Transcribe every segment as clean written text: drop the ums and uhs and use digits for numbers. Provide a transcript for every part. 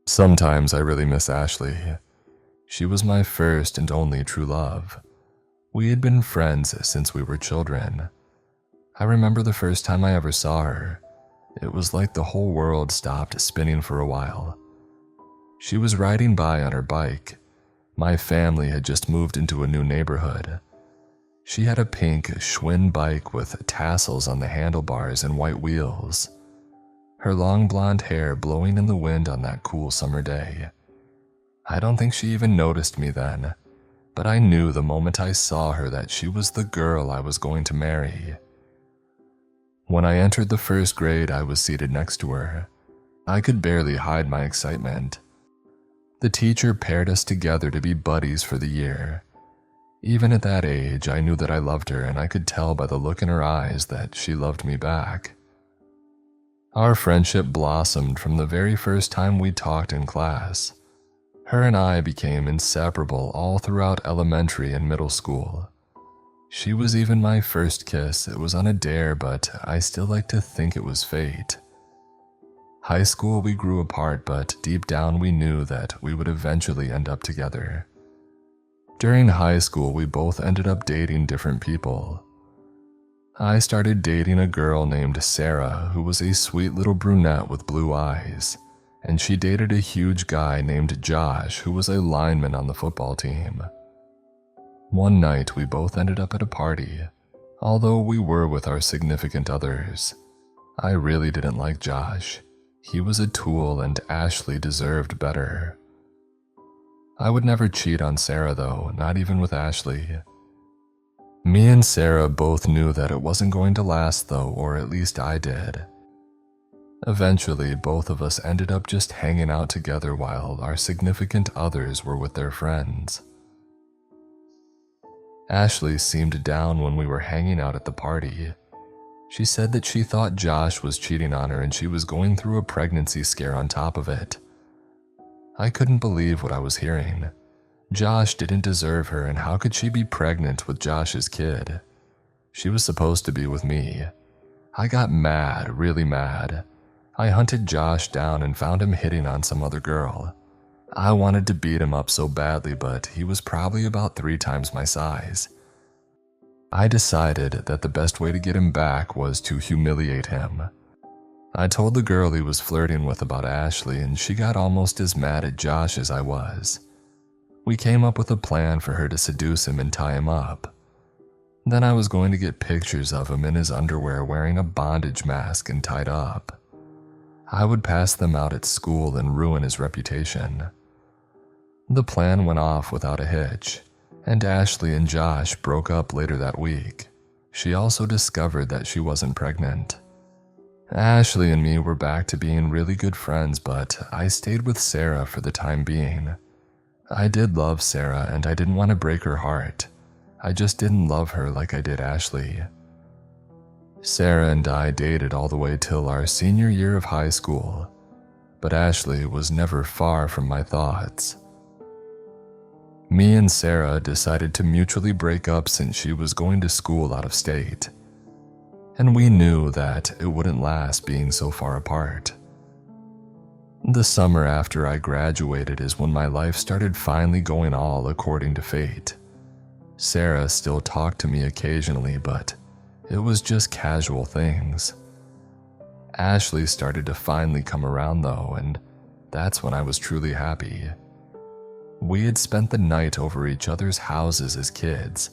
Sometimes I really miss Ashley. She was my first and only true love. We had been friends since we were children. I remember the first time I ever saw her. It was like the whole world stopped spinning for a while. She was riding by on her bike. My family had just moved into a new neighborhood. She had a pink Schwinn bike with tassels on the handlebars and white wheels. Her long blonde hair blowing in the wind on that cool summer day. I don't think she even noticed me then, but I knew the moment I saw her that she was the girl I was going to marry. When I entered the first grade, I was seated next to her. I could barely hide my excitement. The teacher paired us together to be buddies for the year. Even at that age, I knew that I loved her, and I could tell by the look in her eyes that she loved me back. Our friendship blossomed from the very first time we talked in class. Her and I became inseparable all throughout elementary and middle school. She was even my first kiss. It was on a dare, but I still like to think it was fate. High school, we grew apart, but deep down we knew that we would eventually end up together. During high school, we both ended up dating different people. I started dating a girl named Sarah, who was a sweet little brunette with blue eyes, and she dated a huge guy named Josh, who was a lineman on the football team. One night, we both ended up at a party. Although we were with our significant others, I really didn't like Josh. He was a tool, and Ashley deserved better. I would never cheat on Sarah though, not even with Ashley. Me and Sarah both knew that it wasn't going to last though, or at least I did. Eventually, both of us ended up just hanging out together while our significant others were with their friends. Ashley seemed down when we were hanging out at the party. She said that she thought Josh was cheating on her and she was going through a pregnancy scare on top of it. I couldn't believe what I was hearing. Josh didn't deserve her, and how could she be pregnant with Josh's kid? She was supposed to be with me. I got mad, really mad. I hunted Josh down and found him hitting on some other girl. I wanted to beat him up so badly, but he was probably about 3 times my size. I decided that the best way to get him back was to humiliate him. I told the girl he was flirting with about Ashley, and she got almost as mad at Josh as I was. We came up with a plan for her to seduce him and tie him up. Then I was going to get pictures of him in his underwear wearing a bondage mask and tied up. I would pass them out at school and ruin his reputation. The plan went off without a hitch, and Ashley and Josh broke up later that week. She also discovered that she wasn't pregnant. Ashley and me were back to being really good friends, but I stayed with Sarah for the time being. I did love Sarah, and I didn't want to break her heart. I just didn't love her like I did Ashley. Sarah and I dated all the way till our senior year of high school, but Ashley was never far from my thoughts. Me and Sarah decided to mutually break up since she was going to school out of state, and we knew that it wouldn't last being so far apart. The summer after I graduated is when my life started finally going all according to fate. Sarah still talked to me occasionally, but it was just casual things. Ashley started to finally come around though, and that's when I was truly happy. We had spent the night over each other's houses as kids,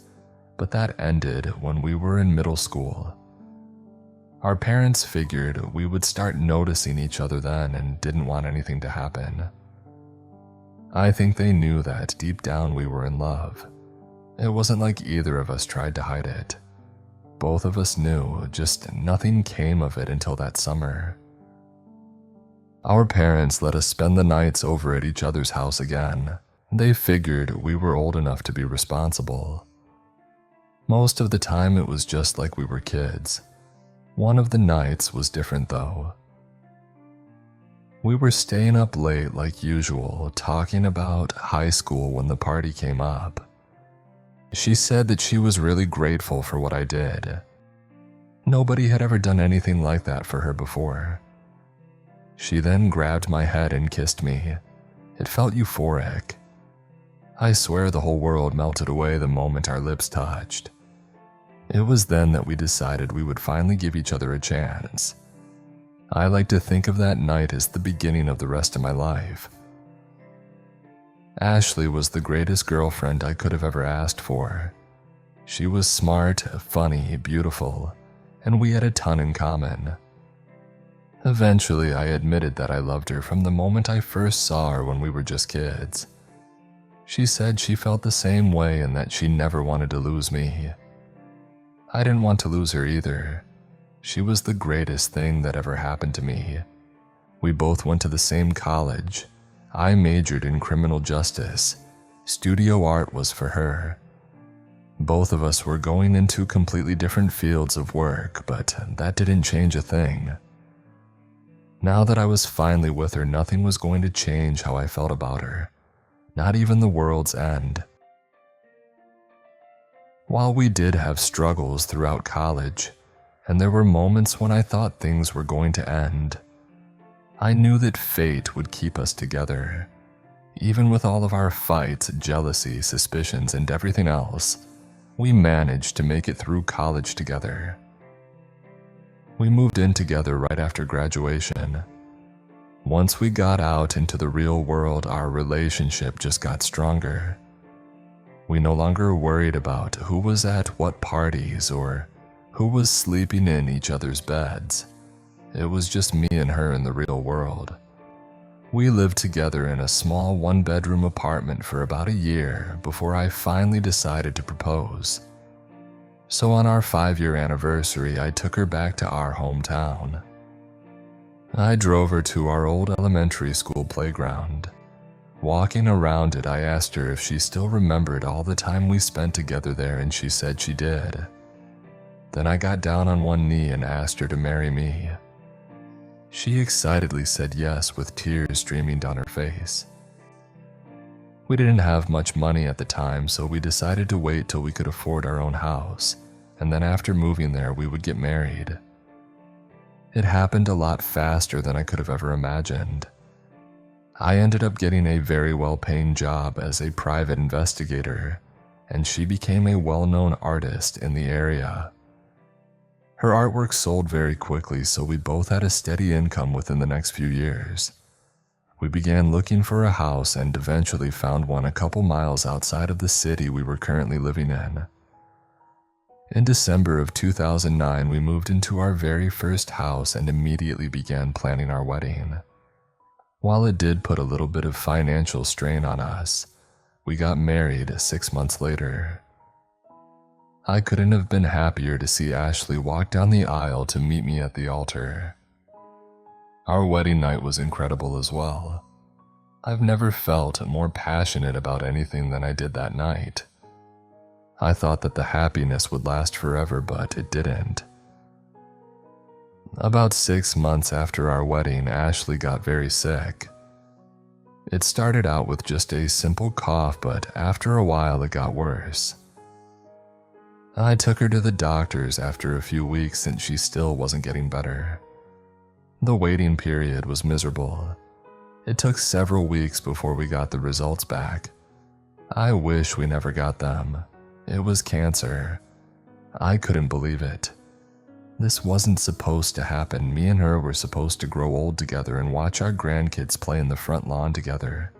but that ended when we were in middle school. Our parents figured we would start noticing each other then and didn't want anything to happen. I think they knew that deep down we were in love. It wasn't like either of us tried to hide it. Both of us knew, just nothing came of it until that summer. Our parents let us spend the nights over at each other's house again. They figured we were old enough to be responsible. Most of the time it was just like we were kids. One of the nights was different though. We were staying up late like usual, talking about high school when the party came up. She said that she was really grateful for what I did. Nobody had ever done anything like that for her before. She then grabbed my head and kissed me, It felt euphoric. I swear the whole world melted away the moment our lips touched. It was then that we decided we would finally give each other a chance. I like to think of that night as the beginning of the rest of my life. Ashley was the greatest girlfriend I could have ever asked for. She was smart, funny, beautiful, and we had a ton in common. Eventually, I admitted that I loved her from the moment I first saw her when we were just kids. She said she felt the same way and that she never wanted to lose me. I didn't want to lose her either. She was the greatest thing that ever happened to me. We both went to the same college. I majored in criminal justice. Studio art was for her. Both of us were going into completely different fields of work, but that didn't change a thing. Now that I was finally with her, nothing was going to change how I felt about her. Not even the world's end. While we did have struggles throughout college, and there were moments when I thought things were going to end, I knew that fate would keep us together. Even with all of our fights, jealousy, suspicions, and everything else, we managed to make it through college together. We moved in together right after graduation. Once we got out into the real world, our relationship just got stronger. We no longer worried about who was at what parties or who was sleeping in each other's beds. It was just me and her in the real world. We lived together in a small one-bedroom apartment for about a year before I finally decided to propose. So on our 5-year anniversary, I took her back to our hometown. I drove her to our old elementary school playground. Walking around it, I asked her if she still remembered all the time we spent together there, and she said she did. Then I got down on one knee and asked her to marry me. She excitedly said yes with tears streaming down her face. We didn't have much money at the time, so we decided to wait till we could afford our own house, and then after moving there we would get married. It happened a lot faster than I could have ever imagined. I ended up getting a very well-paying job as a private investigator, and she became a well-known artist in the area. Her artwork sold very quickly, so we both had a steady income within the next few years. We began looking for a house and eventually found one a couple miles outside of the city we were currently living in. In December of 2009, we moved into our very first house and immediately began planning our wedding. While it did put a little bit of financial strain on us, we got married 6 months later. I couldn't have been happier to see Ashley walk down the aisle to meet me at the altar. Our wedding night was incredible as well. I've never felt more passionate about anything than I did that night. I thought that the happiness would last forever, but it didn't. About 6 months after our wedding, Ashley got very sick. It started out with just a simple cough, but after a while it got worse. I took her to the doctors after a few weeks since she still wasn't getting better. The waiting period was miserable. It took several weeks before we got the results back. I wish we never got them. It was cancer. I couldn't believe it. This wasn't supposed to happen. Me and her were supposed to grow old together and watch our grandkids play in the front lawn together.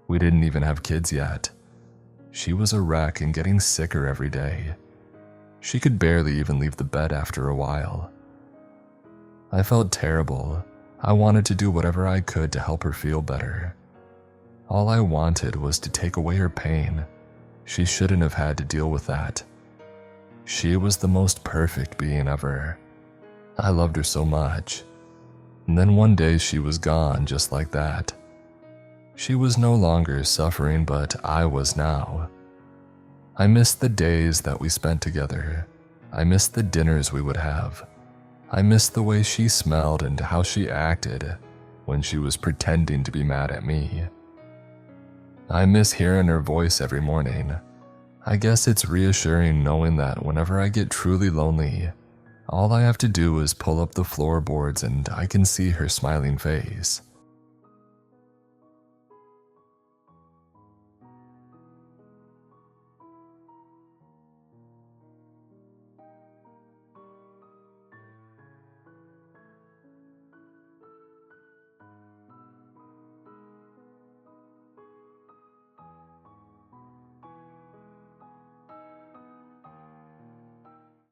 We didn't even have kids yet. She was a wreck and getting sicker every day. She could barely even leave the bed after a while. I felt terrible. I wanted to do whatever I could to help her feel better. All I wanted was to take away her pain. She shouldn't have had to deal with that. She was the most perfect being ever. I loved her so much. And then one day she was gone just like that. She was no longer suffering, but I was now. I missed the days that we spent together. I missed the dinners we would have. I missed the way she smelled and how she acted when she was pretending to be mad at me. I miss hearing her voice every morning. I guess it's reassuring knowing that whenever I get truly lonely, all I have to do is pull up the floorboards and I can see her smiling face.